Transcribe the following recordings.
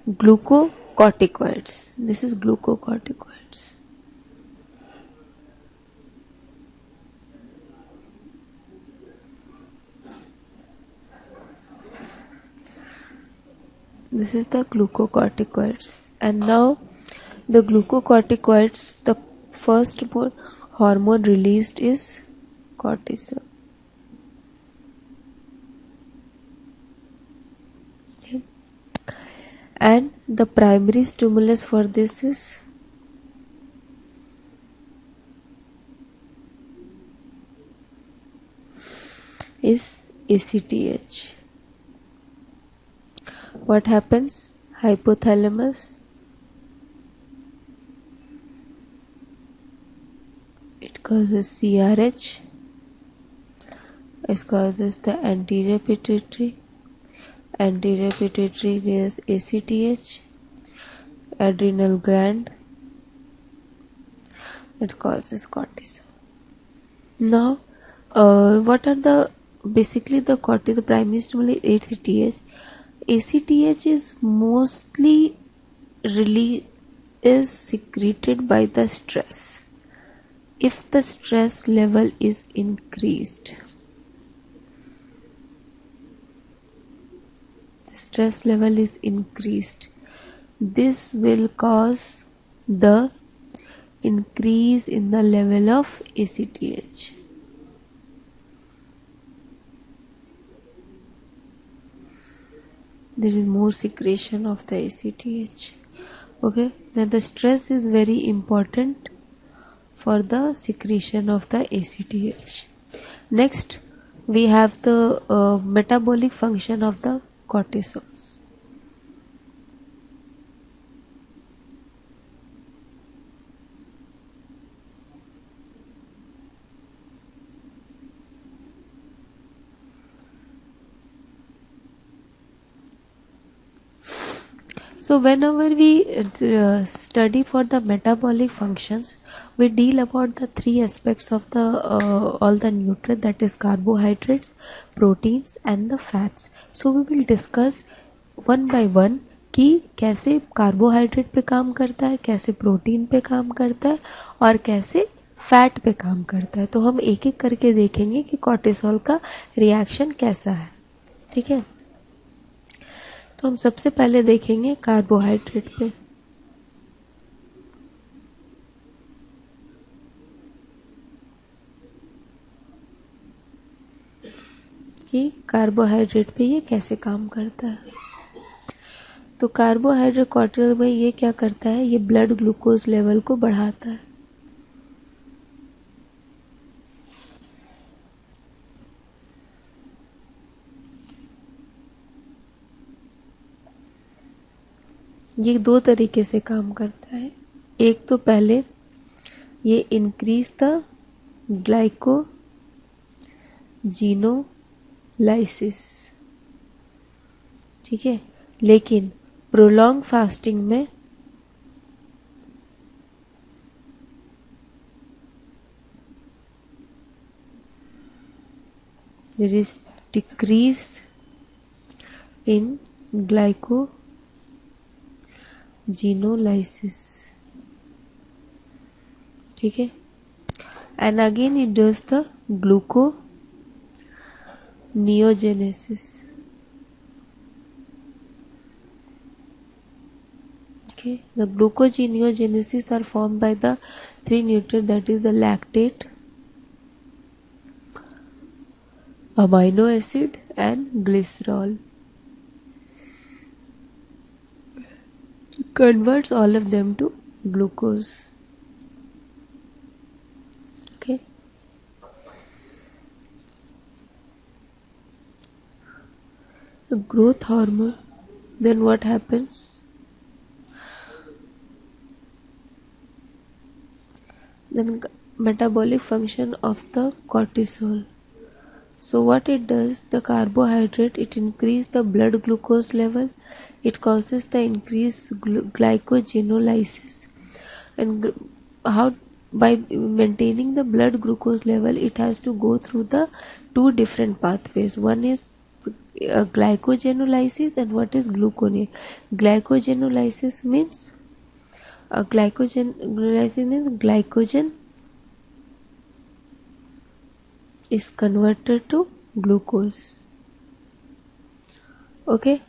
glucocorticoids. This is glucocorticoids. This is the glucocorticoids. And now the glucocorticoids, the first hormone released is cortisol. Okay. And the primary stimulus for this is ACTH. What happens? Hypothalamus, it causes CRH, it causes the anterior pituitary is ACTH, adrenal gland, it causes cortisol. Now, what are the basically the primary stimuli? ACTH. ACTH is mostly is secreted by the stress. If the stress level is increased, this will cause the increase in the level of ACTH. There is more secretion of the ACTH. Okay, then the stress is very important for the secretion of the ACTH. Next, we have the metabolic function of the cortisols. So whenever we study for the metabolic functions, we deal about the three aspects of the all the nutrients, that is carbohydrates, proteins and the fats. So we will discuss one by one कि कैसे carbohydrate पे काम करता है, कैसे protein पे काम करता है और कैसे फैट पे काम करता है. तो हम एक एक करके देखेंगे कि कॉर्टिसोल का रिएक्शन कैसा है. ठीक है, तो हम सबसे पहले देखेंगे कार्बोहाइड्रेट पे. कि कार्बोहाइड्रेट पे ये कैसे काम करता है. तो कार्बोहाइड्रेट कॉर्टिसोल में ये क्या करता है, ये ब्लड ग्लूकोज लेवल को बढ़ाता है. ये दो तरीके से काम करता है. एक तो पहले ये इंक्रीज द ग्लाइकोजिनोलाइसिस. ठीक है, लेकिन प्रोलॉन्ग फास्टिंग में there is decrease in glycogenolysis. ठीक है, and again it does the gluconeogenesis. Okay, the gluconeogenesis are formed by the three nutrients, that is the lactate, amino acid and glycerol. Converts all of them to glucose. Okay, the growth hormone, then what happens? Then metabolic function of the cortisol. So what it does, the carbohydrate, it increase the blood glucose level, it causes the increased glycogenolysis, and how, by maintaining the blood glucose level, it has to go through the two different pathways. One is glycogenolysis and what is gluconeogenesis. Glycogenolysis means glycogen is converted to glucose. Okay,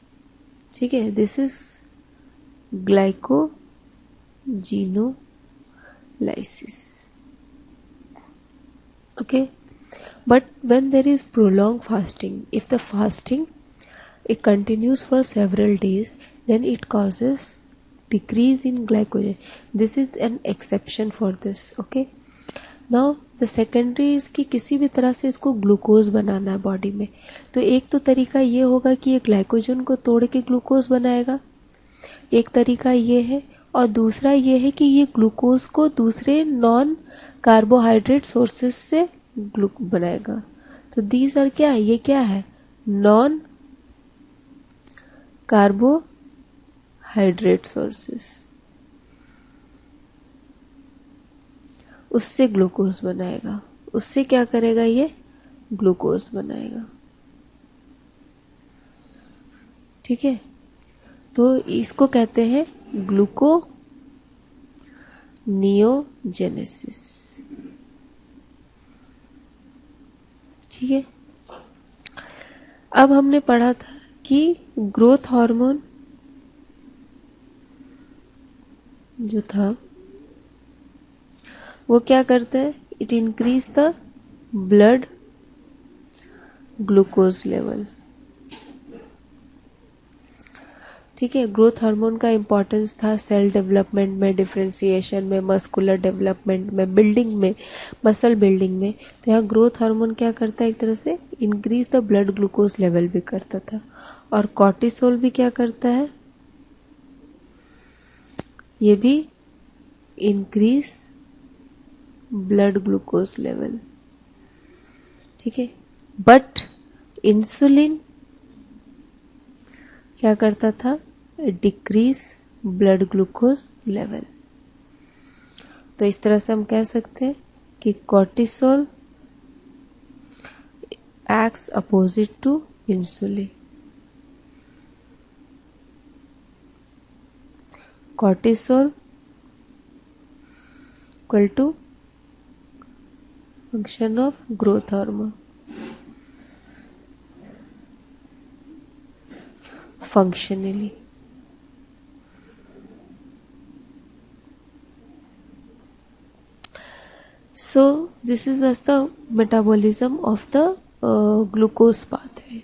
ठीक है, this is glycogenolysis. Okay, but when there is prolonged fasting, if the fasting it continues for several days, then it causes decrease in glycogen. This is an exception for this. Okay, now the secondary कि किसी भी तरह से इसको glucose बनाना है body में, तो एक तो तरीका ये होगा कि ये ग्लाइकोजन को तोड़ के ग्लूकोज बनाएगा, एक तरीका ये है, और दूसरा ये है कि ये ग्लूकोज को दूसरे नॉन कार्बोहाइड्रेट सोर्सेस से बनाएगा. तो दीज आर क्या है, ये क्या है, नॉन कार्बोहाइड्रेट सोर्सेस, उससे ग्लूकोज बनाएगा, उससे क्या करेगा, ये ग्लूकोज बनाएगा. ठीक है, तो इसको कहते हैं ग्लूकोनियोजेनेसिस. ठीक है, अब हमने पढ़ा था कि ग्रोथ हार्मोन जो था वो क्या करता है, it increase the blood glucose level. ठीक है, ग्रोथ हार्मोन का इंपॉर्टेंस था सेल डेवलपमेंट में, डिफरेंशिएशन में, मस्कुलर डेवलपमेंट में, बिल्डिंग में, मसल बिल्डिंग में. तो यहाँ ग्रोथ हार्मोन क्या करता है, एक तरह से increase the blood glucose level भी करता था. और कॉर्टिसोल भी क्या करता है, ये भी इंक्रीज ब्लड ग्लूकोज लेवल. ठीक है, बट इंसुलिन क्या करता था, डिक्रीज ब्लड ग्लूकोज लेवल. तो इस तरह से हम कह सकते हैं कि cortisol acts opposite to insulin. Cortisol equal to function of growth hormone. Functionally, so this is just the metabolism of the glucose pathway.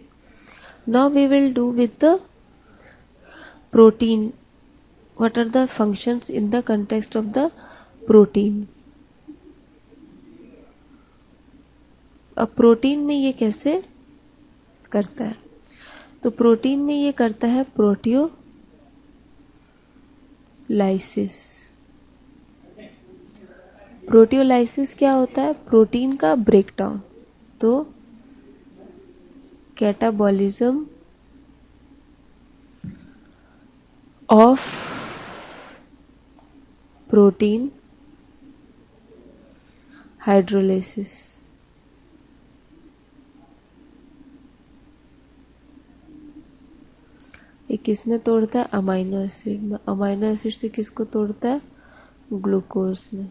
Now we will do with the protein. What are the functions in the context of the protein? अब protein में ये कैसे करता है, तो protein में ये करता है प्रोटियोलाइसिस. प्रोटियोलाइसिस क्या होता है, प्रोटीन का ब्रेकडाउन. तो कैटाबॉलिज्म ऑफ प्रोटीन हाइड्रोलाइसिस. ये किस में तोड़ता है, अमाइनो एसिड में. अमाइनो एसिड से किसको तोड़ता है, ग्लूकोज में.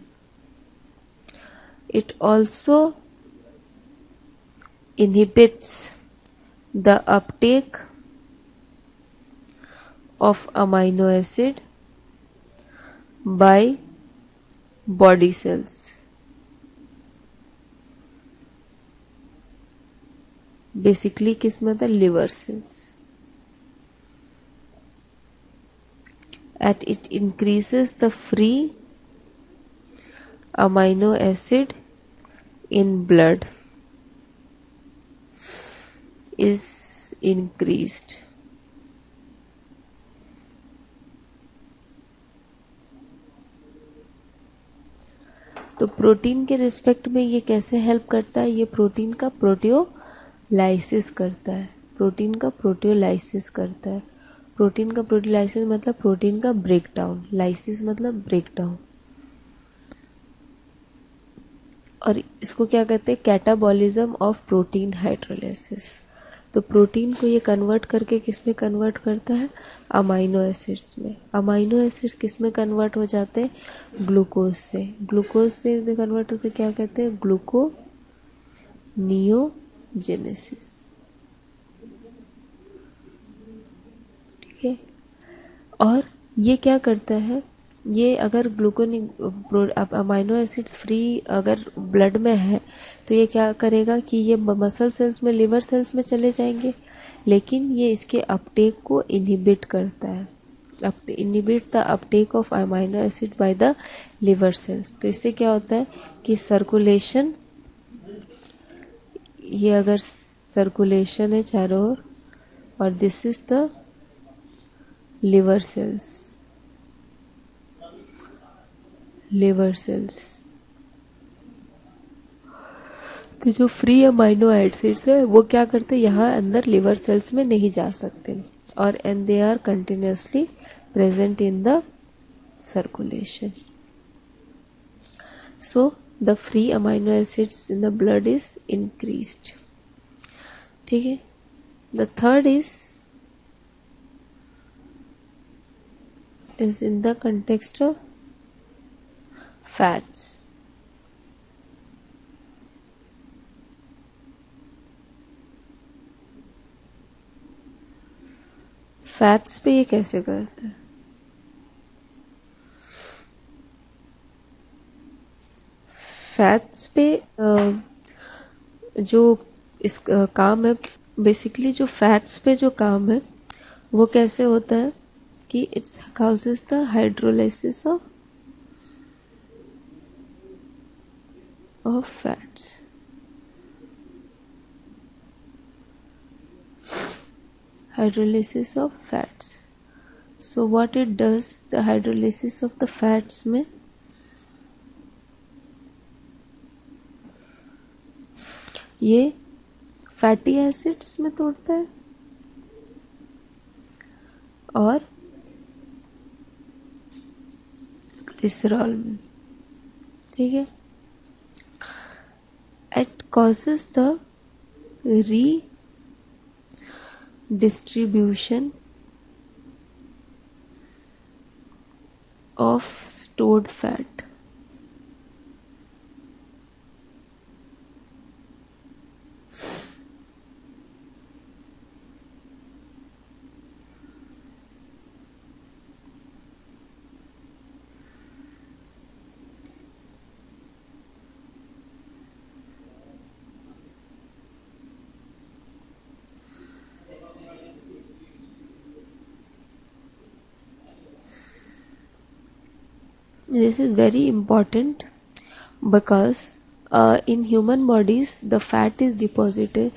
It also inhibits the Uptake of amino acid by body cells. Basically किस में था, liver cells. At it increases the free amino acid in blood is increased. तो प्रोटीन के रिस्पेक्ट में ये कैसे हेल्प करता है, ये प्रोटीन का प्रोटियोलाइसिस करता है. प्रोटीन का प्रोटियोलाइसिस करता है. प्रोटीन का प्रोटियोलाइसिस मतलब प्रोटीन का ब्रेकडाउन, लाइसिस मतलब ब्रेकडाउन. और इसको क्या कहते हैं, कैटाबॉलिज्म ऑफ प्रोटीन हाइड्रोलाइसिस. तो तो प्रोटीन को ये कन्वर्ट करके किस में कन्वर्ट करता है, अमाइनो एसिड्स में। अमाइनो एसिड्स किस में कन्वर्ट हो जाते हैं, ग्लूकोज से। ग्लूकोज से कन्वर्ट होते क्या कहते हैं, ग्लूकोनियोजेनेसिस। ठीक है। और ये क्या करता है, ये अगर अमाइनो एसिड्स फ्री अगर ब्लड में है तो ये क्या करेगा कि ये मसल सेल्स में, लिवर सेल्स में चले जाएंगे, लेकिन ये इसके अपटेक को इनहिबिट करता है, inhibit the Uptake of amino acid by the liver cells. तो इससे क्या होता है कि सर्कुलेशन, ये अगर सर्कुलेशन है चारों ओर, और this is the liver cells, तो जो फ्री अमाइनो एसिड्स है वो क्या करते हैं, यहाँ अंदर लिवर सेल्स में नहीं जा सकते, और and they are continuously present in the circulation. So the free amino acids in the blood is increased. ठीक है। The third is in the context of fats. फैट्स पे ये कैसे करते हैं, फैट्स पे जो इस काम है, बेसिकली जो फैट्स पे जो काम है वो कैसे होता है कि it's causes the hydrolysis of fats. Hydrolysis of fats. So what it does, the hydrolysis of the fats में ये फैटी एसिड्स में तोड़ता है और ग्लिसरॉल में। ठीक है। It causes the redistribution of stored fat. This is very important because in human bodies the fat is deposited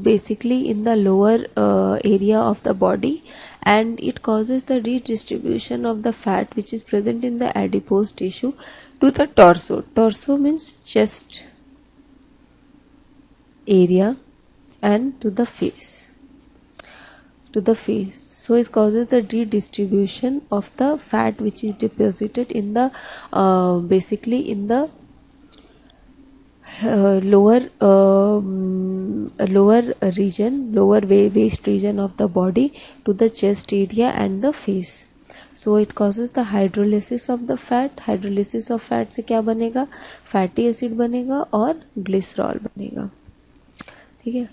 basically in the lower area of the body, and it causes the redistribution of the fat which is present in the adipose tissue to the torso. Torso means chest area, and to the face. So it causes the redistribution of the fat which is deposited in the basically in the lower region, lower waist region of the body to the chest area and the face. So it causes the hydrolysis of the fat. Hydrolysis of fat से क्या बनेगा, fatty acid बनेगा और glycerol बनेगा। ठीक है।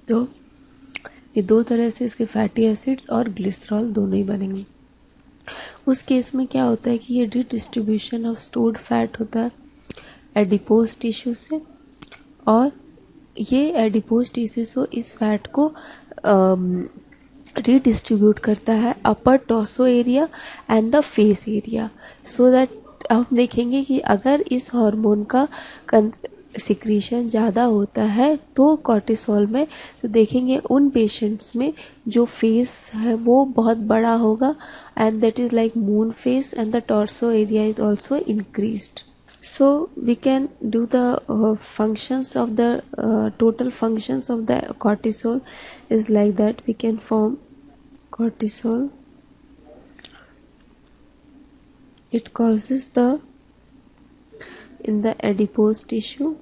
तो ये दो तरह से इसके फैटी एसिड्स और ग्लिसरॉल दोनों ही बनेंगे। उस केस में क्या होता है कि ये डिस्ट्रीब्यूशन ऑफ स्टोर्ड फैट होता है एडिपोज टिश्यू से, और ये एडिपोज टिश्यू इस फैट को रीडिस्ट्रीब्यूट करता है upper torso area and the face area, so that हम देखेंगे कि अगर इस हार्मोन का सिक्रीशन ज़्यादा होता है तो कॉर्टिसोल में, तो देखेंगे उन पेशेंट्स में जो फेस है वो बहुत बड़ा होगा, and that is like moon face, and the torso area is also increased. So we can do the functions of the total functions of the cortisol is like that. We can form cortisol It causes the in the adipose tissue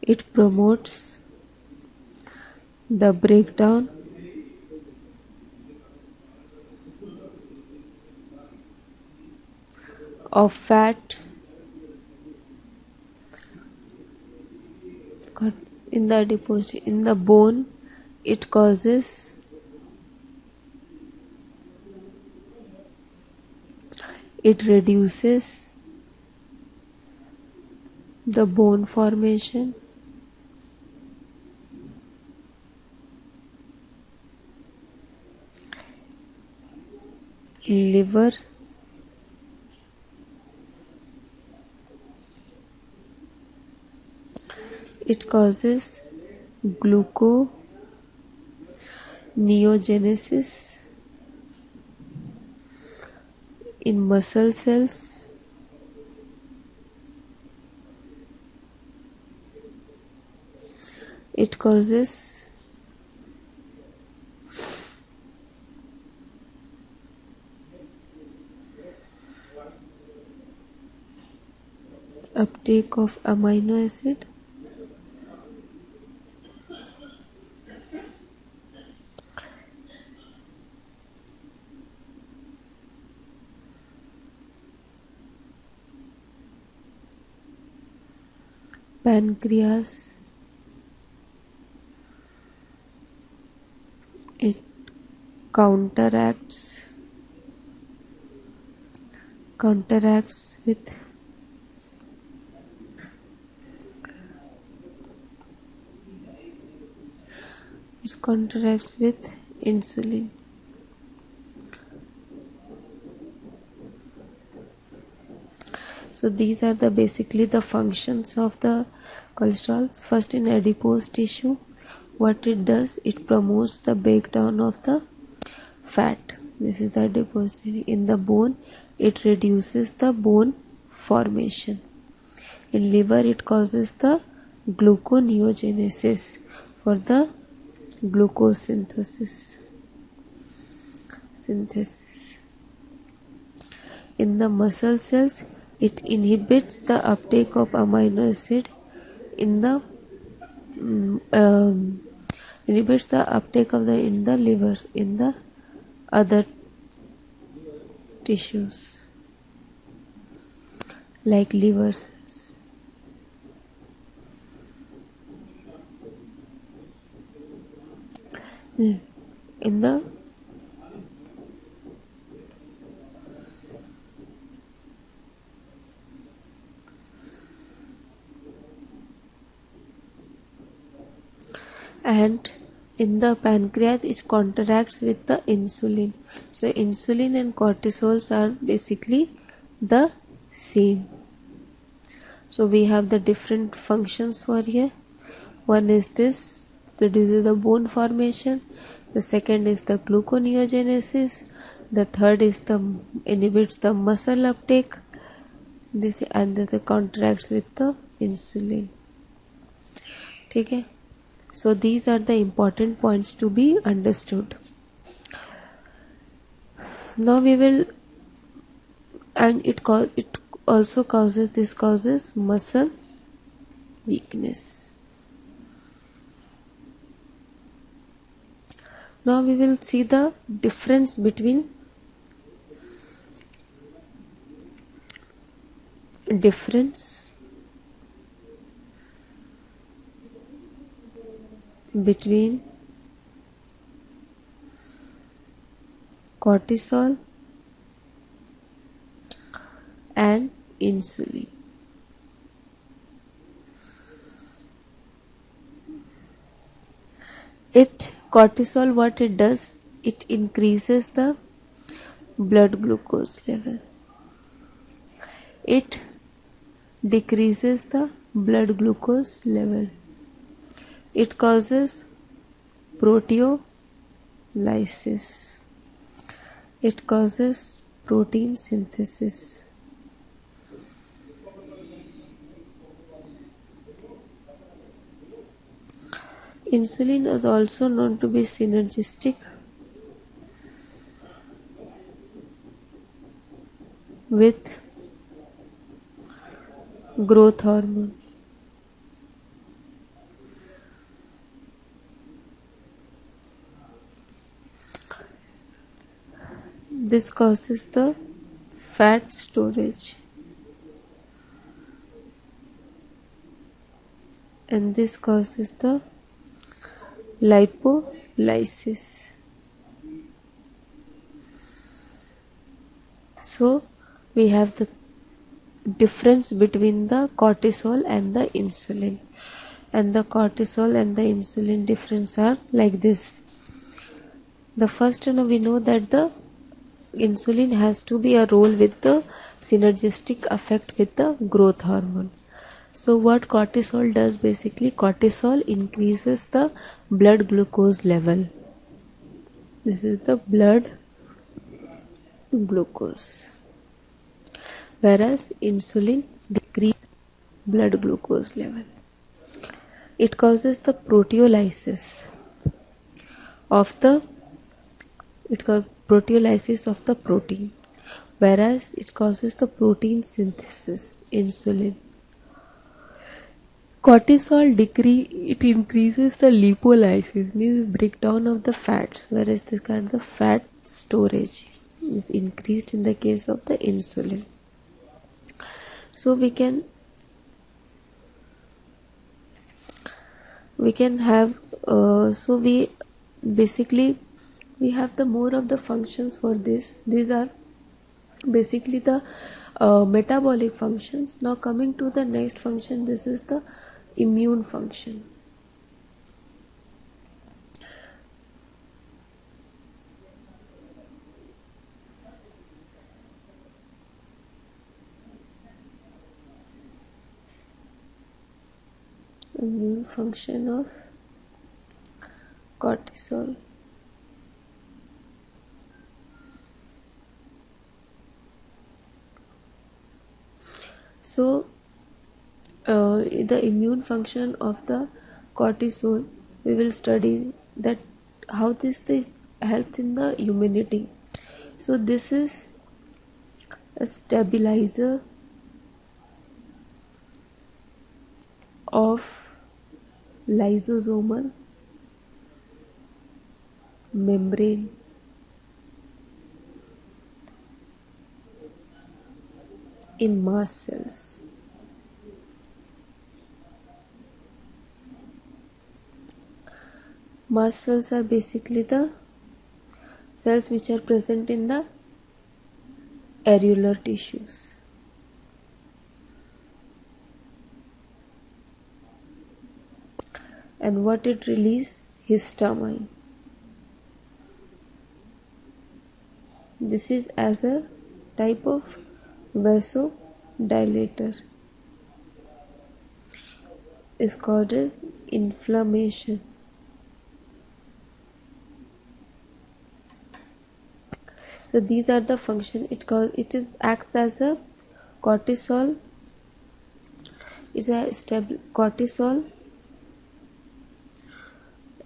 it promotes the breakdown of fat in the adipose in the bone. It causes it reduces the bone formation, liver it causes gluconeogenesis in muscle cells. It causes uptake of amino acid. Pancreas it counteracts with insulin. So these are the basically the functions of the cholesterol. First, in adipose tissue, what it does, it promotes the breakdown of the fat. This is the adipose tissue. In the bone, it reduces the bone formation. In liver, it causes the gluconeogenesis for the glucose synthesis. In the muscle cells, it inhibits the uptake of amino acid in the inhibits the uptake of the in the liver, in the other tissues like liver cells. In the and in the pancreas it counteracts with the insulin. So insulin and cortisols are basically the same. So we have the different functions for here. One is this, that is the bone formation. The second is the gluconeogenesis. The third is the inhibits the muscle uptake. This and the contracts with the insulin. Okay. So these are the important points to be understood. Now we will, and it also causes muscle weakness. Now we will see the difference between cortisol and insulin. Cortisol, what it does, it increases the blood glucose level. It decreases the blood glucose level. It causes proteolysis. It causes protein synthesis. Insulin is also known to be synergistic with growth hormone. This causes the fat storage, and this causes the lipolysis. So we have the difference between the cortisol and the insulin, and the cortisol and the insulin difference are like this. The first one, we know that the insulin has to be a role with the synergistic effect with the growth hormone. So what cortisol does, basically cortisol increases the blood glucose level. This is the blood glucose, whereas insulin decreases blood glucose level. It causes the proteolysis of the protein, whereas it causes the protein synthesis, insulin. Cortisol it increases the lipolysis, means breakdown of the fats, whereas the fat storage is increased in the case of the insulin. So we can have we have the more of the functions for this. These are basically the metabolic functions. Now coming to the next function, this is the immune function. Immune function of cortisol. So the immune function of the cortisol, we will study that how this helps in the immunity. So this is a stabilizer of lysosomal membrane in mast cells. Mast cells are basically the cells which are present in the areolar tissues. And what it releases? Histamine. This is as a type of vasodilator. Is called as inflammation. So these are the function. It acts as a cortisol. Cortisol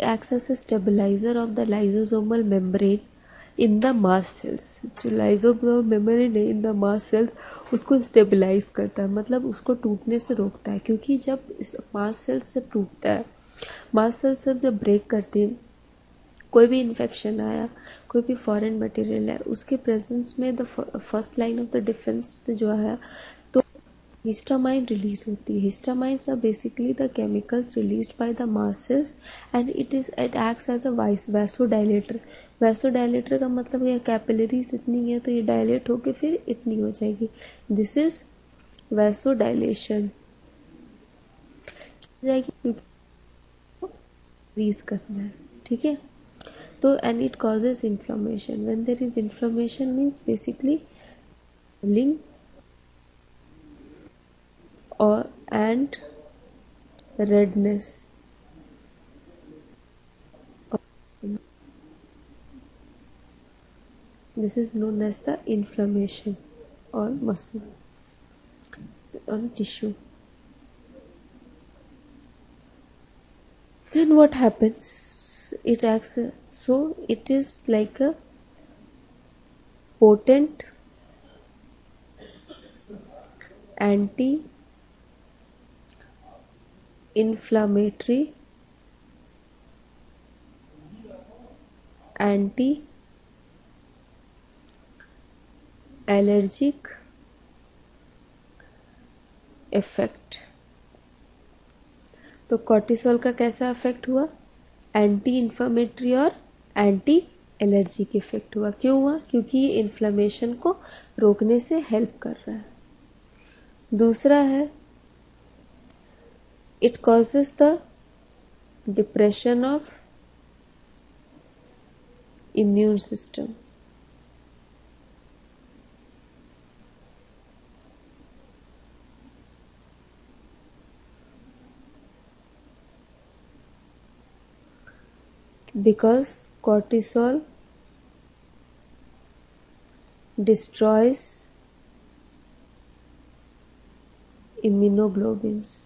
acts as a stabilizer of the lysosomal membrane in the mast cells. जो lysosomal membrane है in the mast cells, उसको stabilise करता है, मतलब उसको टूटने से रोकता है. क्योंकि जब मास्ट सेल्स जब टूटता है, मास्ट सेल्स जब ब्रेक करते हैं, कोई भी इन्फेक्शन आया, कोई भी फॉरेन मटेरियल है, उसके प्रेजेंस में the first line of the defence जो है, तो histamine रिलीज होती है. Histamines are basically the chemicals released by the mast cells and it acts as a vasodilator. Vasodilator का मतलब ये कैपिलरीज इतनी है तो ये डायलेट होके फिर इतनी हो जाएगी. This is vasodilation. रिलीज करना है, ठीक है. तो and it causes inflammation. When there is inflammation means basically swelling and redness. This is known as the inflammation or muscle on tissue. Then then what happens? It acts, so it is like a potent anti-inflammatory, anti-allergic effect. तो cortisol का कैसा effect हुआ? Anti inflammatory और anti allergic effect हुआ. क्यों हुआ? क्योंकि ये इन्फ्लामेशन को रोकने से हेल्प कर रहा है. दूसरा है, it causes the depression of immune system. Because cortisol destroys immunoglobulins.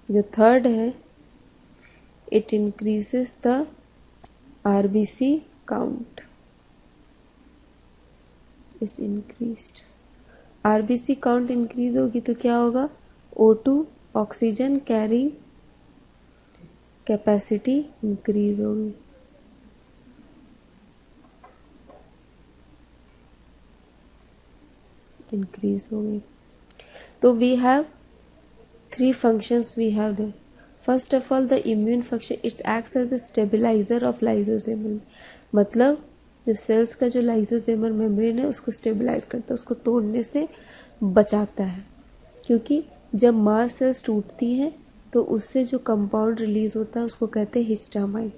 The third है, it increases the RBC count. Is increased. RBC count increase होगी तो क्या होगा? O2 oxygen carrying capacity increase होगी. तो we have three functions we have there. First of all, the immune function, it acts as the stabilizer of lysosomal. मतलब जो sales का जो लाइसोसोमल मेम्ब्रेन है उसको स्टेबलाइज करता है, उसको तोड़ने से बचाता है. क्योंकि जब मास सेल्स टूटती हैं तो उससे जो कंपाउंड रिलीज होता है उसको कहते हैं हिस्टामाइन.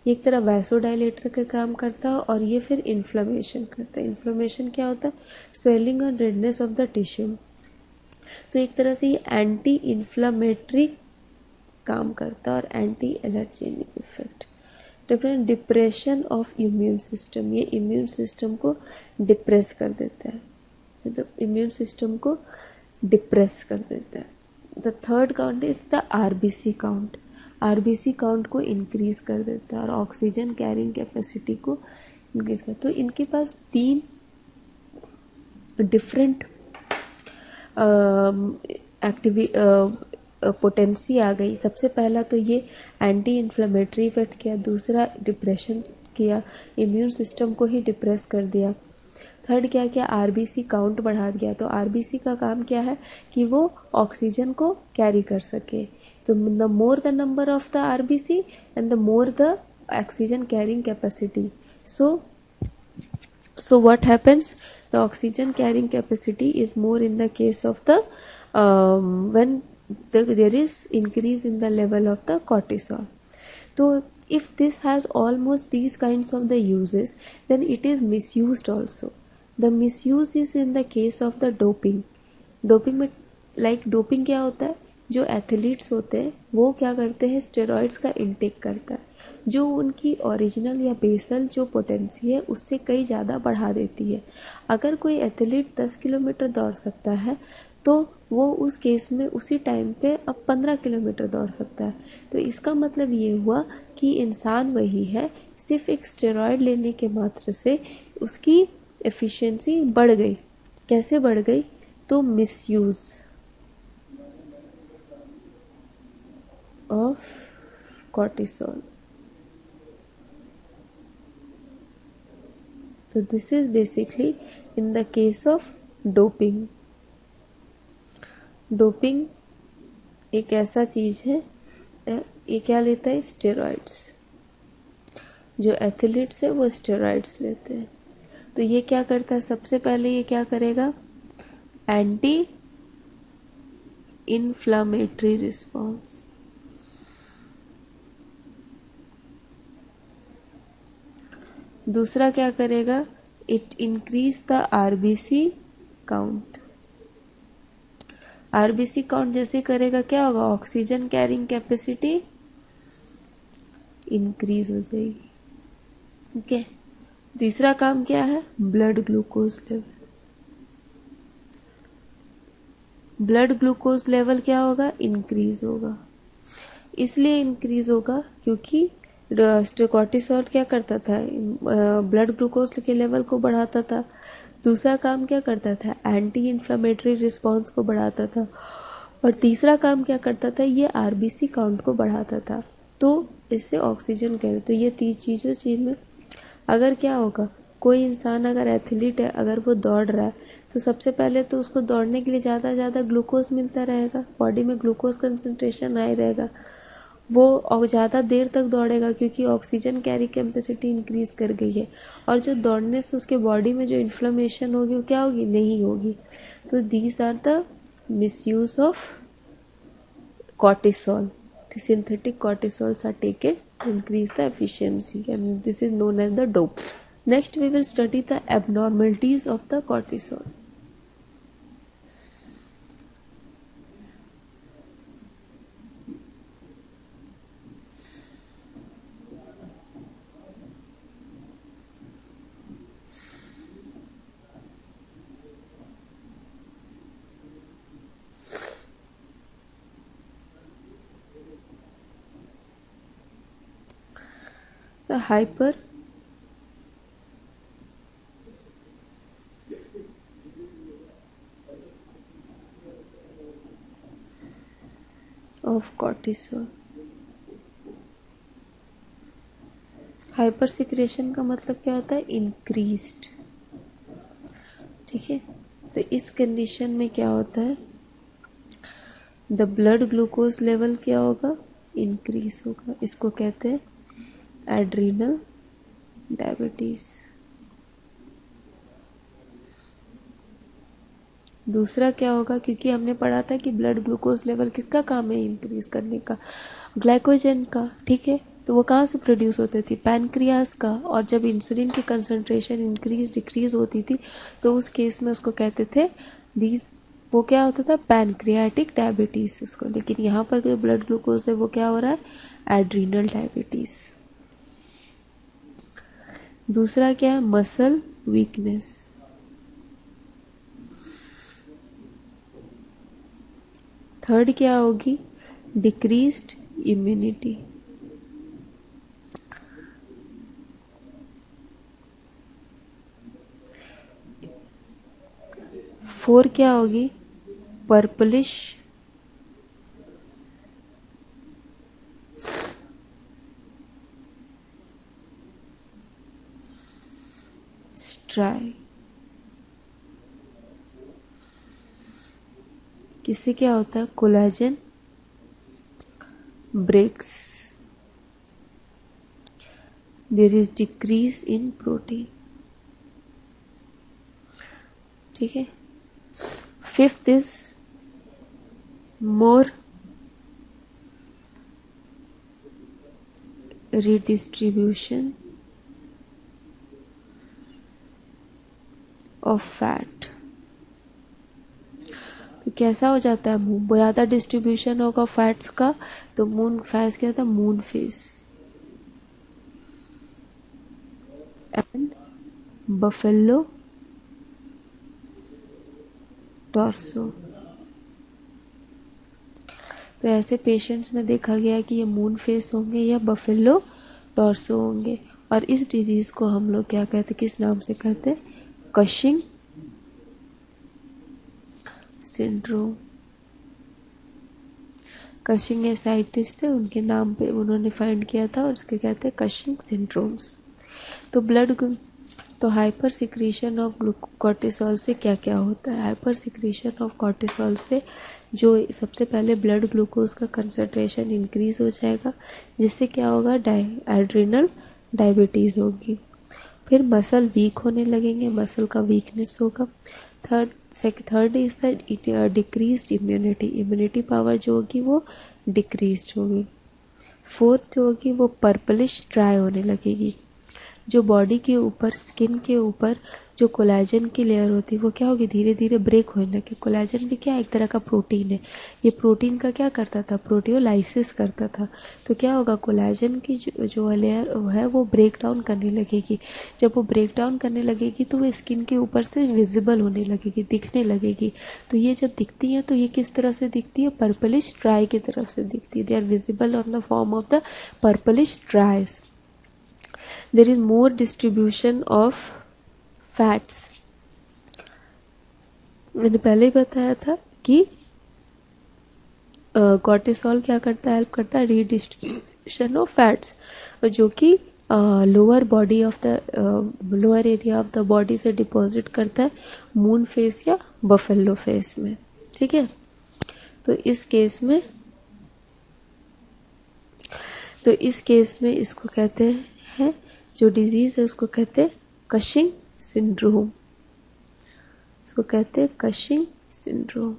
ये एक तरह वैसोडाइलेटर का काम करता है और ये फिर इन्फ्लेमेशन करता है. इन्फ्लेमेशन क्या होता है? स्वेलिंग और रेडनेस ऑफ द टिश्यू. तो एक तरह से ये एंटी इन्फ्लामेटरी काम करता है और anti allergenic effect. Depression of immune system, ये इम्यून सिस्टम को डिप्रेस कर देता है, मतलब इम्यून सिस्टम को डिप्रेस कर देता है. The third count is the RBC count. RBC count को इंक्रीज कर देता है और ऑक्सीजन कैरिंग कैपेसिटी को इंक्रीज करता है. तो इनके पास तीन डिफरेंट पोटेंसी आ गई. सबसे पहला तो ये एंटी इन्फ्लेमेटरी इफेक्ट किया, दूसरा डिप्रेशन किया, इम्यून सिस्टम को ही डिप्रेस कर दिया. थर्ड क्या किया? आरबीसी काउंट बढ़ा दिया. तो आरबीसी का काम क्या है कि वो ऑक्सीजन को कैरी कर सके. तो the more the number of the RBC and the more the oxygen carrying capacity. So what happens? The oxygen carrying capacity is more in the case of the when there is increase in the level of the cortisol. So if this has almost these kinds of the uses, then it is misused also. The misuse is in the case of the doping. Doping में doping क्या होता है? जो athletes होते हैं वो क्या करते हैं? स्टेरॉइड्स का इंटेक करता है, जो उनकी ओरिजिनल या बेसल जो पोटेंसी है उससे कई ज़्यादा बढ़ा देती है. अगर कोई एथलीट 10 किलोमीटर दौड़ सकता है तो वो उस केस में उसी टाइम पे अब 15 किलोमीटर दौड़ सकता है. तो इसका मतलब ये हुआ कि इंसान वही है, सिर्फ एक स्टेरॉइड लेने के मात्र से उसकी एफिशिएंसी बढ़ गई. कैसे बढ़ गई? तो misuse of cortisol. So this is basically in the case of doping. Doping एक ऐसा चीज है, ये क्या लेता है? स्टेरॉइड्स. जो एथलीट्स है वो स्टेरॉइड्स लेते हैं. तो ये क्या करता है? सबसे पहले ये क्या करेगा? Anti inflammatory response. दूसरा क्या करेगा? It increase the RBC count. RBC count जैसे करेगा क्या होगा? ऑक्सीजन कैरिंग कैपेसिटी इंक्रीज हो जाएगी. ओके. तीसरा काम क्या है? Blood glucose level. Blood glucose level क्या होगा, इंक्रीज होगा। इसलिए इंक्रीज होगा क्योंकि कॉर्टिसोल क्या करता था, ब्लड ग्लूकोज के लेवल को बढ़ाता था। दूसरा काम क्या करता था, एंटी इन्फ्लामेटरी रिस्पॉन्स को बढ़ाता था। और तीसरा काम क्या करता था, ये आरबीसी काउंट को बढ़ाता था। तो इससे ऑक्सीजन कह, तो ये 3 चीज़ों में अगर क्या होगा, कोई इंसान अगर एथलीट है, अगर वो दौड़ रहा है, तो सबसे पहले तो उसको दौड़ने के लिए ज़्यादा से ज़्यादा ग्लूकोज मिलता रहेगा, बॉडी में ग्लूकोज कंसंट्रेशन हाई रहेगा, वो और ज़्यादा देर तक दौड़ेगा क्योंकि ऑक्सीजन कैरी कैपेसिटी इंक्रीज कर गई है। और जो दौड़ने से उसके बॉडी में जो इन्फ्लेमेशन होगी वो क्या होगी, नहीं होगी। तो these are the misuse of cortisol. The synthetic cortisols are taken to increase the efficiency, and this is known as the dope. Next we will study the abnormalities of the cortisol. The hyper of cortisol. Hyper secretion का मतलब क्या होता है, increased. ठीक है, तो इस condition में क्या होता है, द ब्लड ग्लूकोज लेवल क्या होगा, इंक्रीज होगा। इसको कहते हैं एड्रीनल डायबिटीज। दूसरा क्या होगा, क्योंकि हमने पढ़ा था कि ब्लड ग्लूकोज लेवल किसका काम है, इंक्रीज करने का, ग्लाइकोजन का। ठीक है, तो वो कहाँ से प्रोड्यूस होती थी, पैनक्रियाज का। और जब इंसुलिन की कंसंट्रेशन इंक्रीज डिक्रीज होती थी तो उस केस में उसको कहते थे दीज, वो क्या होता था, पैनक्रियाटिक डायबिटीज उसको। लेकिन यहाँ पर जो ब्लड ग्लूकोज है वो क्या हो रहा है, एड्रीनल डायबिटीज। दूसरा क्या है, मसल वीकनेस। थर्ड क्या होगी, डिक्रीज्ड इम्यूनिटी। फोर क्या होगी, पर्पलिश स्ट्राई। किससे क्या होता है, collagen breaks, there is decrease in protein. ठीक है, fifth is more redistribution of fat। तो कैसा हो जाता है मुंह, ज़्यादा डिस्ट्रीब्यूशन होगा फैट्स का तो मून फेस क्या होता है, moon face. And buffalo torso. तो ऐसे पेशेंट्स में देखा गया कि ये मून फेस होंगे या बफेलो टॉर्सो होंगे। और इस डिजीज को हम लोग क्या कहते, किस नाम से कहते हैं, Cushing syndrome. Cushing a scientist थे, उनके नाम पे उन्होंने फाइंड किया था और इसके कहते हैं कशिंग सिंड्रोम्स। तो तो हाइपर सिक्रीशन ऑफ कॉर्टिसोल से क्या क्या होता है, हाइपर सिक्रीशन ऑफ कॉर्टिसोल से जो सबसे पहले ब्लड ग्लूकोज का कंसंट्रेशन इंक्रीज हो जाएगा, जिससे क्या होगा, एड्रिनल डायबिटीज़ होगी। फिर मसल वीक होने लगेंगे, मसल का वीकनेस होगा। Third is the decreased immunity, immunity power जो होगी वो डिक्रीज्ड होगी। फोर्थ जो होगी वो पर्पलिश ड्राई होने लगेगी। जो बॉडी के ऊपर, स्किन के ऊपर जो कोलेजन की लेयर होती है वो क्या होगी, धीरे धीरे ब्रेक होने लगी। कोलेजन भी क्या एक तरह का प्रोटीन है। ये प्रोटीन का क्या करता था, प्रोटियोलाइसिस करता था। तो क्या होगा, कोलेजन की जो लेयर है वो ब्रेक डाउन करने लगेगी। जब वो ब्रेक डाउन करने लगेगी तो वो स्किन के ऊपर से विजिबल होने लगेगी, दिखने लगेगी। तो ये जब दिखती है तो ये किस तरह से दिखती है, पर्पलिश ट्राई की तरफ से दिखती है। They are visible on the form of the purplish ट्राइज। There is more distribution of fats. मैंने पहले ही बताया था कि कॉर्टिसोल क्या करता है, हेल्प करता है रीडिस्ट्रीब्यूशन ऑफ फैट्स, जो कि lower body of the lower area of the body से डिपॉजिट करता है मून फेस या बफेलो फेस में। ठीक है, तो इस केस में इसको कहते हैं, जो डिजीज है उसको कहते हैं कशिंग सिंड्रोम। इसको कहते हैं Cushing syndrome.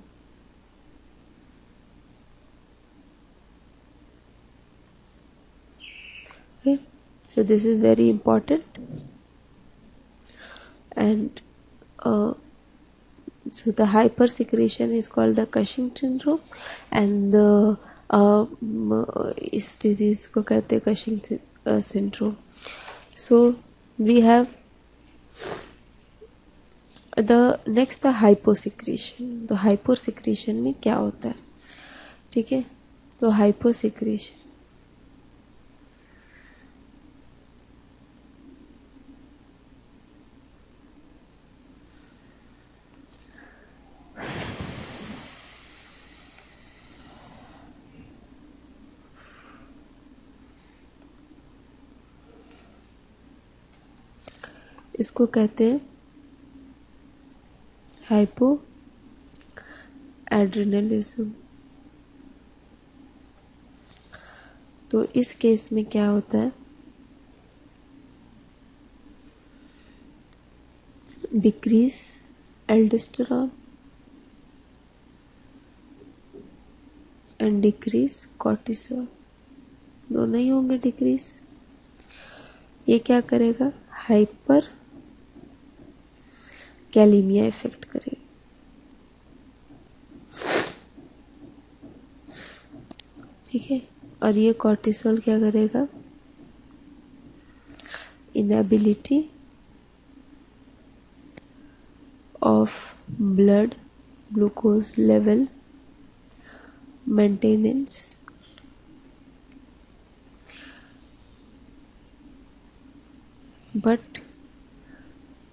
Okay, so this is very important, and so the hypersecretion is called the Cushing syndrome, and the इस डिजीज को कहते हैं Cushing syndrome. So we have the next the hyposecretion. तो hyposecretion में क्या होता है, ठीक है। तो hyposecretion इसको कहते हैं हाइपो एड्रेनलिज्म। तो इस केस में क्या होता है, decrease aldosterone and decrease cortisol, दोनों ही होंगे डिक्रीज। ये क्या करेगा, हाइपर कैलीमिया इफेक्ट करेगा। ठीक है, और ये कॉर्टिसोल क्या करेगा, inability of blood glucose level maintenance, but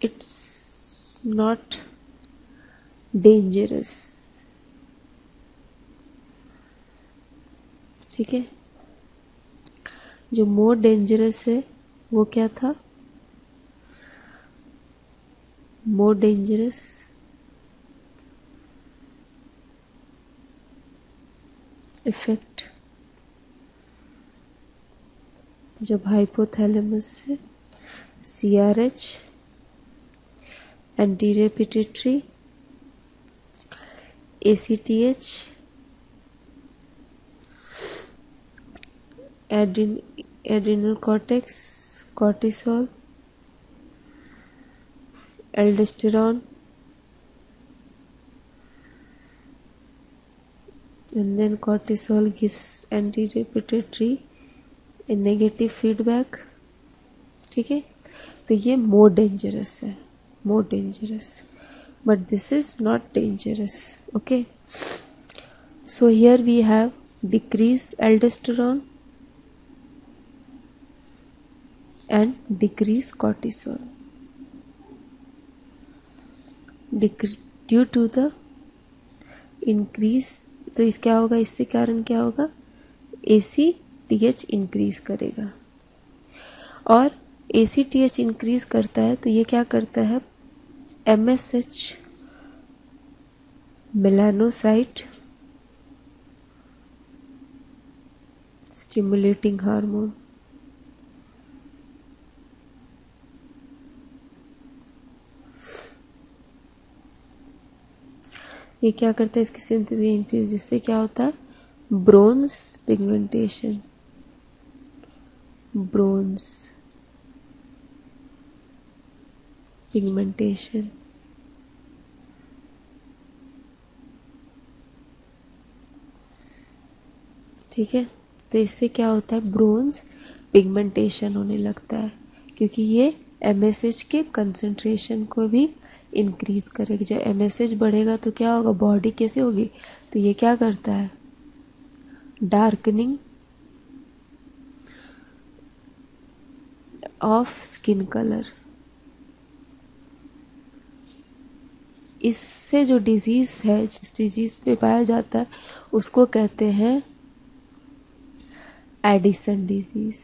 it's not dangerous। ठीक है, जो मोर डेंजरस है वो क्या था, मोर डेंजरस इफेक्ट जब हाइपोथैलेमस से CRH anterior pituitary, ACTH, adrenal cortex, cortisol, aldosterone, and then cortisol gives anterior pituitary a negative feedback। ठीक है, तो ये मोर डेंजरस है, more dangerous, but this is not dangerous. Okay, so here we have decrease aldosterone and decrease cortisol due to the increase. तो इस क्या होगा, इससे कारण क्या होगा, ACTH इंक्रीज करेगा, और ACTH इंक्रीज करता है तो ये क्या करता है, MSH मेलानोसाइट स्टिमुलेटिंग हार्मोन, ये क्या करता है, इसकी सिंथेसिस इंक्रीज, जिससे क्या होता है, ब्रोंज पिगमेंटेशन, ब्रोंज पिगमेंटेशन। ठीक है, तो इससे क्या होता है, ब्रोंज पिगमेंटेशन होने लगता है, क्योंकि ये MSH के कंसंट्रेशन को भी इंक्रीज करेगा। जब MSH बढ़ेगा तो क्या होगा, बॉडी कैसे होगी, तो ये क्या करता है, डार्कनिंग ऑफ स्किन कलर। इससे जो डिजीज है, जिस डिजीज पे पाया जाता है उसको कहते हैं एडिसन डिजीज।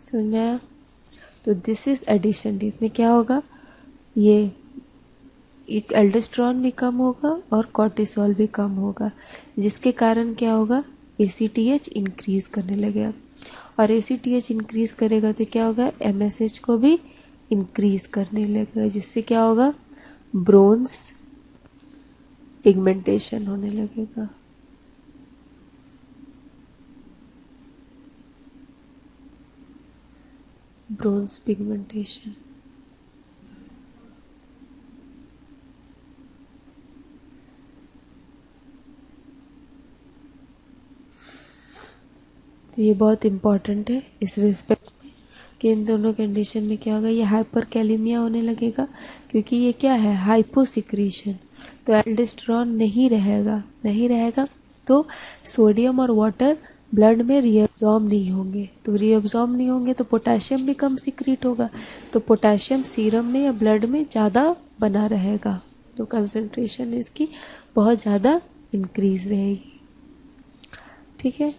समझ में आया? तो दिस इज एडिशन डिजीज में क्या होगा, ये एक एल्डोस्टेरोन भी कम होगा और कॉर्टिसोल भी कम होगा, जिसके कारण क्या होगा, ACTH इंक्रीज करने लगेगा। और ACTH इंक्रीज करेगा तो क्या होगा, MSH को भी इंक्रीज करने लगेगा, जिससे क्या होगा, ब्रोंज पिगमेंटेशन होने लगेगा। Bronze pigmentation. तो ये बहुत इम्पॉर्टेंट है इस रिस्पेक्ट में कि इन दोनों कंडीशन में क्या होगा, ये हाइपर कैलेमिया होने लगेगा, क्योंकि ये क्या है, हाइपोसिक्रीशन। तो एल्डोस्टेरोन नहीं रहेगा तो सोडियम और वाटर ब्लड में रीअब्जॉर्ब नहीं होंगे, तो रीअब्जॉर्ब नहीं होंगे तो पोटेशियम भी कम सिक्रीट होगा, तो पोटेशियम सीरम में या ब्लड में ज़्यादा बना रहेगा, तो कंसंट्रेशन इसकी बहुत ज़्यादा इंक्रीज रहेगी। ठीक है,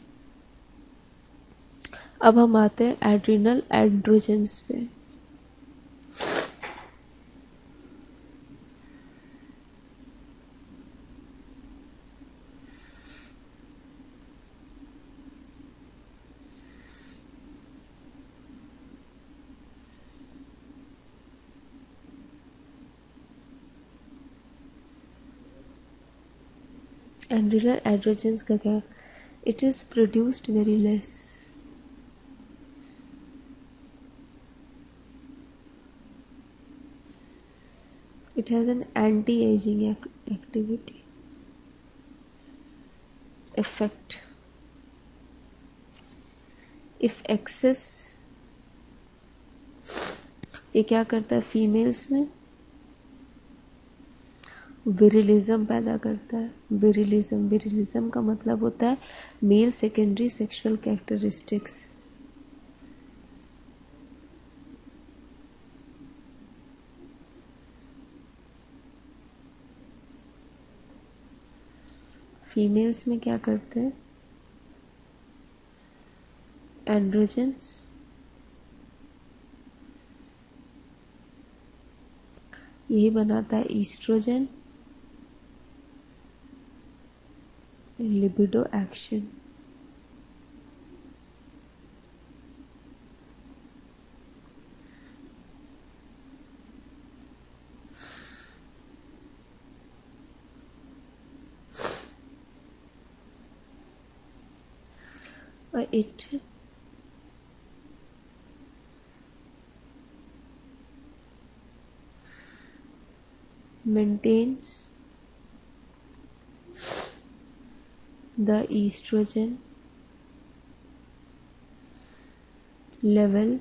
अब हम आते हैं एड्रिनल एंड्रोजेंस पे। एड्रिनल एंड्रोजेंस का क्या, it is produced very less. It has an anti-aging activity effect. If excess, ये क्या करता है, फीमेल्स में विरिलिज्म पैदा करता है। विरिलिज्म का मतलब होता है male secondary sexual characteristics. Females में क्या करते हैं, एंड्रोजेंस यही बनाता है ईस्ट्रोजन, लिबिडो एक्शन। और it maintains the estrogen level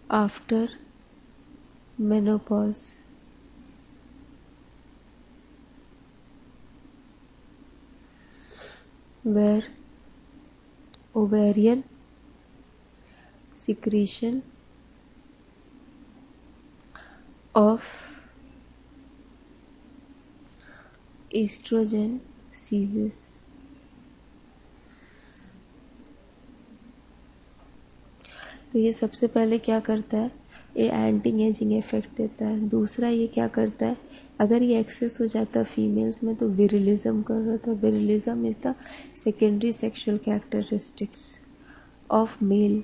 after menopause, where ovarian secretion of estrogen ceases। तो ये सबसे पहले क्या करता है, ये एंटी एजिंग इफेक्ट देता है। दूसरा ये क्या करता है, अगर ये एक्सेस हो जाता है फीमेल्स में तो विरिलिज्म कर रहा था। Virilism is the secondary sexual characteristics of male.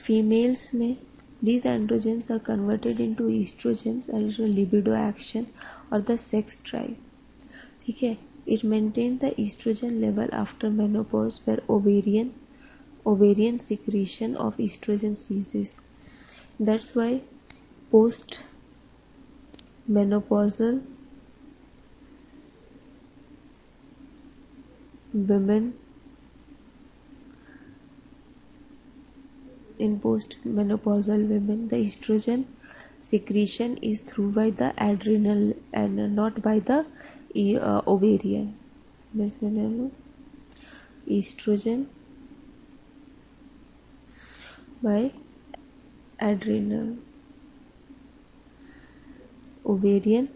Females में These androgens are converted into estrogens and libido action or the sex drive. ठीक है. It maintains the estrogen level after menopause where ovarian secretion of estrogen ceases. That's why post menopausal women the estrogen secretion is through by the adrenal and not by the ovarian. Estrogen by adrenal, ovarian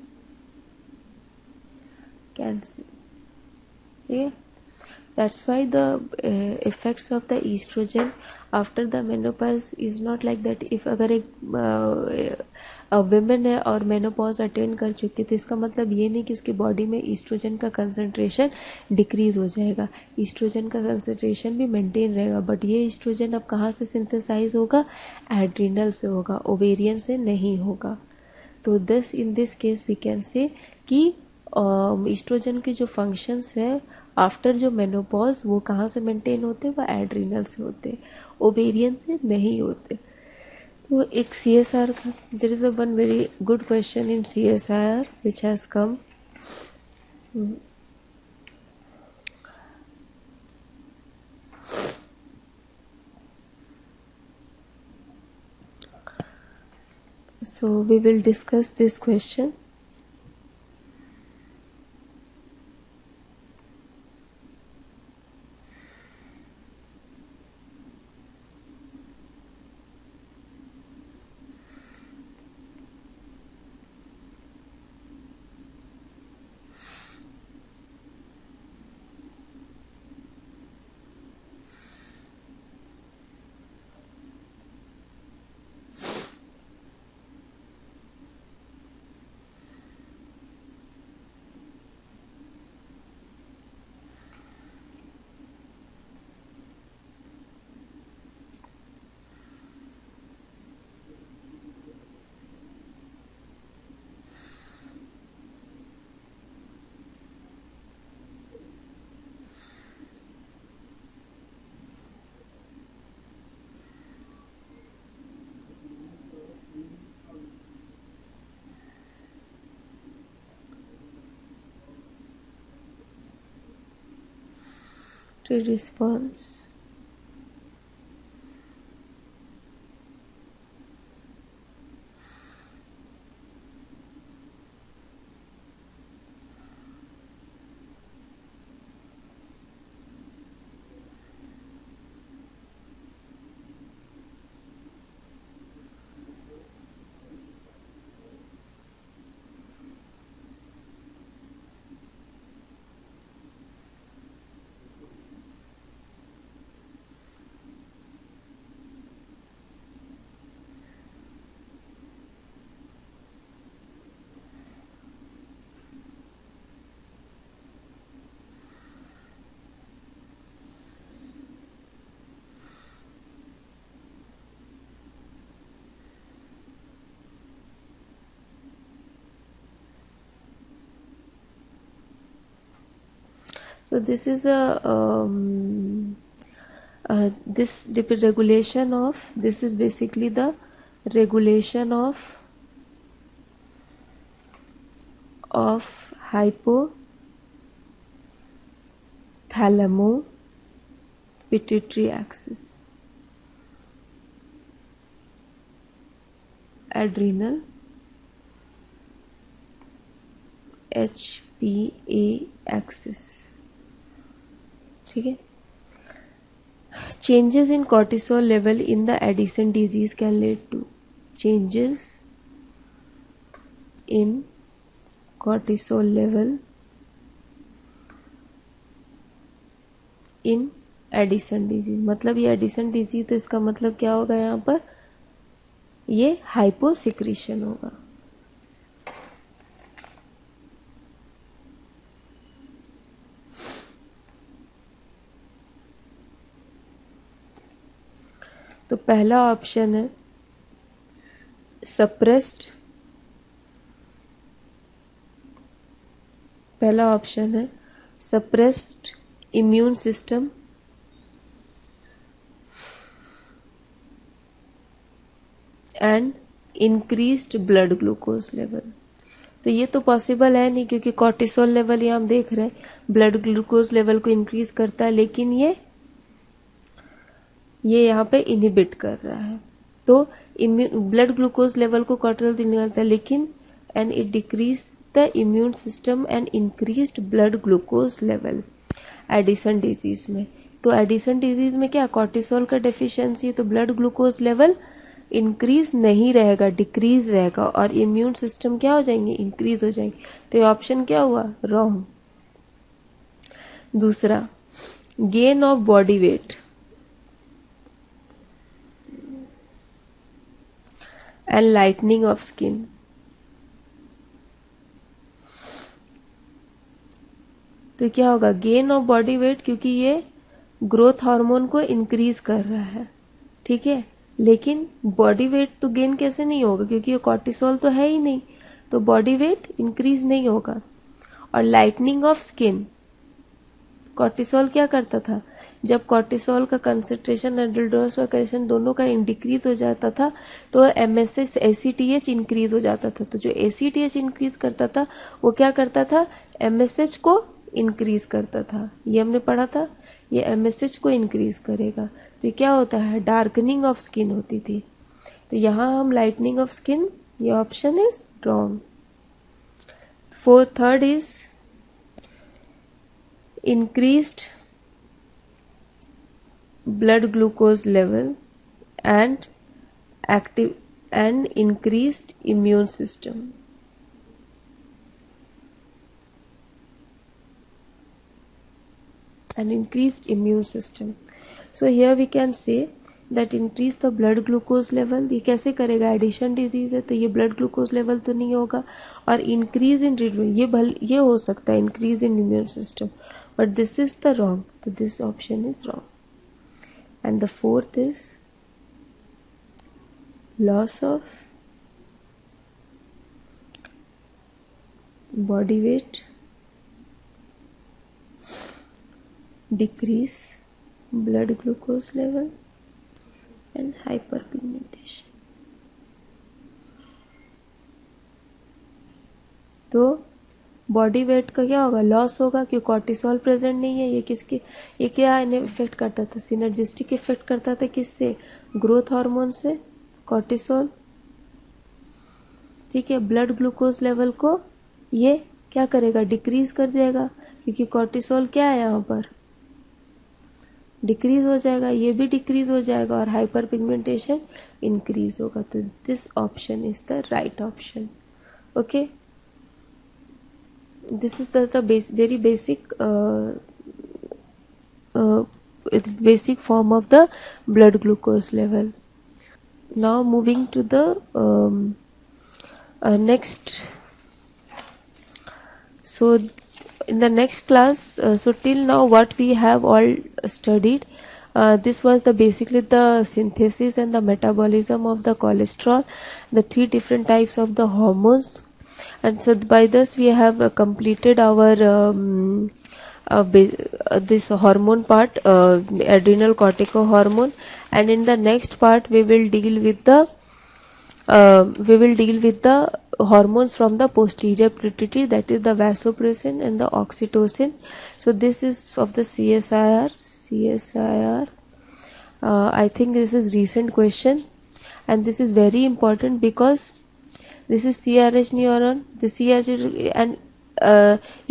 cancer. Yeah. That's why the effects of the estrogen after the menopause is not like that. If अगर एक women है और menopause attend कर चुकी है तो इसका मतलब ये नहीं कि उसकी बॉडी में ईस्ट्रोजन का कंसंट्रेशन डिक्रीज हो जाएगा. ईस्ट्रोजन का कंसंट्रेशन भी मेंटेन रहेगा, बट ये ईस्ट्रोजन अब कहाँ से सिंथेसाइज होगा? एड्रिनल से होगा, ओवेरियन से नहीं होगा. तो in this case we can say कि ईस्ट्रोजन के जो फंक्शंस है आफ्टर जो मेनोपॉज वो कहाँ से मेंटेन होते हैं? वो एड्रिनल से होते हैं, ओवेरियन से नहीं होते. तो एक CSR का there is a one very good question in CSIR which has come. So we will discuss this question. To response. So this is this regulation of, this is basically the regulation of hypothalamo pituitary axis, adrenal HPA axis. ठीक है. Changes in cortisol level in the Addison disease can lead to changes in cortisol level in Addison disease. मतलब ये Addison disease, तो इसका मतलब क्या होगा? यहाँ पर ये हाइपोसिक्रीशन होगा. तो पहला ऑप्शन है सप्रेस्ड, पहला ऑप्शन है suppressed immune system, and increased blood glucose level. तो ये तो पॉसिबल है नहीं, क्योंकि कॉर्टिसोल लेवल ये हम देख रहे हैं ब्लड ग्लूकोज लेवल को इंक्रीज करता है, लेकिन ये यहाँ पे इनहिबिट कर रहा है। तो ब्लड ग्लूकोज लेवल को कॉर्टिसोल निकालता है, लेकिन and it decrease the immune system and increased blood glucose level Addison disease में। तो एडिसन डिजीज में क्या कॉर्टिसोल का डेफिशिएंसी है, तो ब्लड ग्लूकोज लेवल इंक्रीज नहीं रहेगा, डिक्रीज रहेगा, और इम्यून सिस्टम क्या हो जाएंगे, इंक्रीज हो जाएंगे। तो ये ऑप्शन क्या हुआ, रॉन्ग। दूसरा, gain of body weight and lightning of skin. तो क्या होगा, गेन ऑफ बॉडी वेट, क्योंकि ये ग्रोथ हार्मोन को इंक्रीज कर रहा है, ठीक है, लेकिन बॉडी वेट तो गेन कैसे नहीं होगा, क्योंकि ये कॉर्टिसोल तो है ही नहीं, तो बॉडी वेट इंक्रीज नहीं होगा। और लाइटनिंग ऑफ स्किन, कॉर्टिसोल क्या करता था, जब कॉर्टिसोल का कंसंट्रेशन एड्रेनोड्रोस का कंसंट्रेशन दोनों का डिक्रीज हो जाता था, तो एमएसएच एसीटीएच इंक्रीज हो जाता था। तो जो एसीटीएच इंक्रीज करता था वो क्या करता था, एमएसएच को इंक्रीज करता था। ये हमने पढ़ा था, ये एमएसएच को इंक्रीज करेगा। तो क्या होता है, डार्कनिंग ऑफ स्किन होती थी। तो यहाँ हम लाइटनिंग ऑफ स्किन, ये option is wrong. Third is increased blood glucose level and increased immune system. And increased immune system. So here we can say that increase the blood glucose level. ये कैसे करेगा, addition disease है तो ये blood glucose level तो नहीं होगा, और इंक्रीज इन ये हो सकता है increase in immune system, but this is the wrong. So this option is wrong. And the fourth is loss of body weight, decrease blood glucose level, and hyperpigmentation. तो body weight का क्या होगा, loss होगा, क्योंकि cortisol present नहीं है। ये क्या इफेक्ट करता था, सिनर्जिस्टिक इफेक्ट करता था, किससे, ग्रोथ हार्मोन से, कॉर्टिसोल, ठीक है। ब्लड ग्लूकोज लेवल को ये क्या करेगा, डिक्रीज कर देगा, क्योंकि कॉर्टिसोल क्या है यहाँ पर, डिक्रीज हो जाएगा, ये भी डिक्रीज हो जाएगा, और हाइपर पिगमेंटेशन इंक्रीज होगा। तो this option is the right option. Okay, this is the very basic form of the blood glucose level. Now moving to the next. So in the next class, so till now what we have all studied, this was basically the synthesis and the metabolism of the cholesterol, the three different types of the hormones. And so by this we have completed our this hormone part, adrenal corticohormone, and in the next part we will deal with the hormones from the posterior pituitary, that is the vasopressin and the oxytocin. So this is of the CSIR. I think this is recent question, and this is very important because this is CRH neuron, the CRH and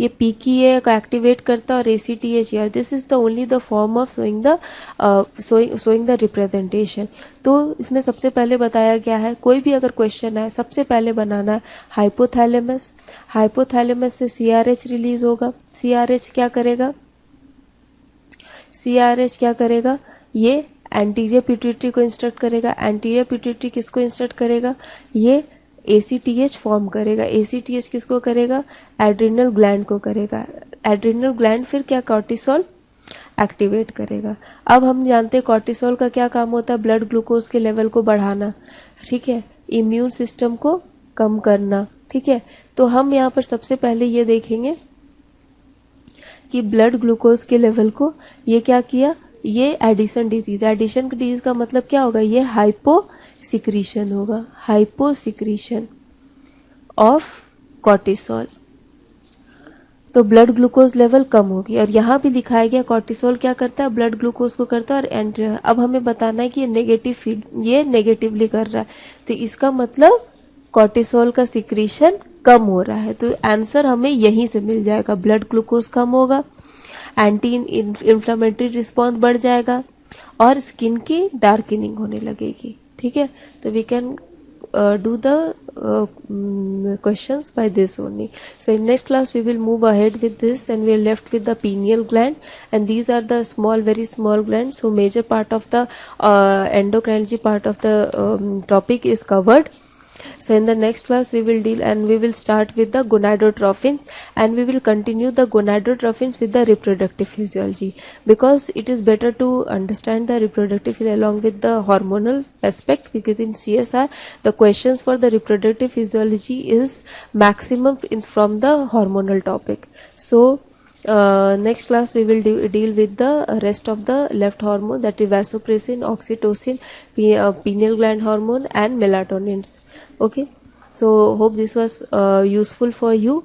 ये PKA को activate करता है, और ACTH यार, this is the only the form of showing the representation. तो इसमें सबसे पहले बताया गया है, कोई भी अगर क्वेश्चन है सबसे पहले बनाना है हाइपोथैलेमस, हाइपोथैलेमस से CRH रिलीज होगा, CRH क्या करेगा, ये एंटीरियर पिट्यूटरी को इंस्ट्रक्ट करेगा, एंटीरियर पिट्यूटरी किसको इंस्ट्रक्ट करेगा, ये ACTH फॉर्म करेगा, ACTH किसको करेगा, एड्रिनल ग्लैंड को करेगा, एड्रिनल ग्लैंड फिर क्या, कॉर्टिसोल एक्टिवेट करेगा। अब हम जानते हैं कॉर्टिसोल का क्या काम होता है, ब्लड ग्लूकोज के लेवल को बढ़ाना, ठीक है। इम्यून सिस्टम को कम करना। ठीक है, तो हम यहाँ पर सबसे पहले ये देखेंगे कि ब्लड ग्लूकोज के लेवल को ये क्या किया, ये एडिशन डिजीज का मतलब क्या होगा, ये हाइपोसिक्रीशन होगा, हाइपोसिक्रीशन ऑफ कॉर्टिसोल। तो ब्लड ग्लूकोज लेवल कम होगी, और यहाँ भी दिखाया गया कॉर्टिसोल क्या करता है, ब्लड ग्लूकोज को करता है, और अब हमें बताना है कि ये नेगेटिवली कर रहा है, तो इसका मतलब कॉर्टिसोल का सिक्रीशन कम हो रहा है। तो आंसर हमें यहीं से मिल जाएगा, ब्लड ग्लूकोज कम होगा, एंटी इन्फ्लेमेटरी रिस्पॉन्स बढ़ जाएगा, और स्किन की डार्कनिंग होने लगेगी। ठीक है, तो we can do the questions by this only. So in next class we will move ahead with this, and we are left with the pineal gland, and these are the very small glands. So major part of the endocrinology part of the topic is covered. So in the next class we will deal, and we will start with the gonadotrophins, and we will continue the gonadotrophins with the reproductive physiology, because it is better to understand the reproductive along with the hormonal aspect, because in CSR the questions for the reproductive physiology is maximum from the hormonal topic. So next class we will deal with the rest of the left hormone, that is vasopressin, oxytocin, pineal gland hormone, and melatonins. Okay, so hope this was useful for you.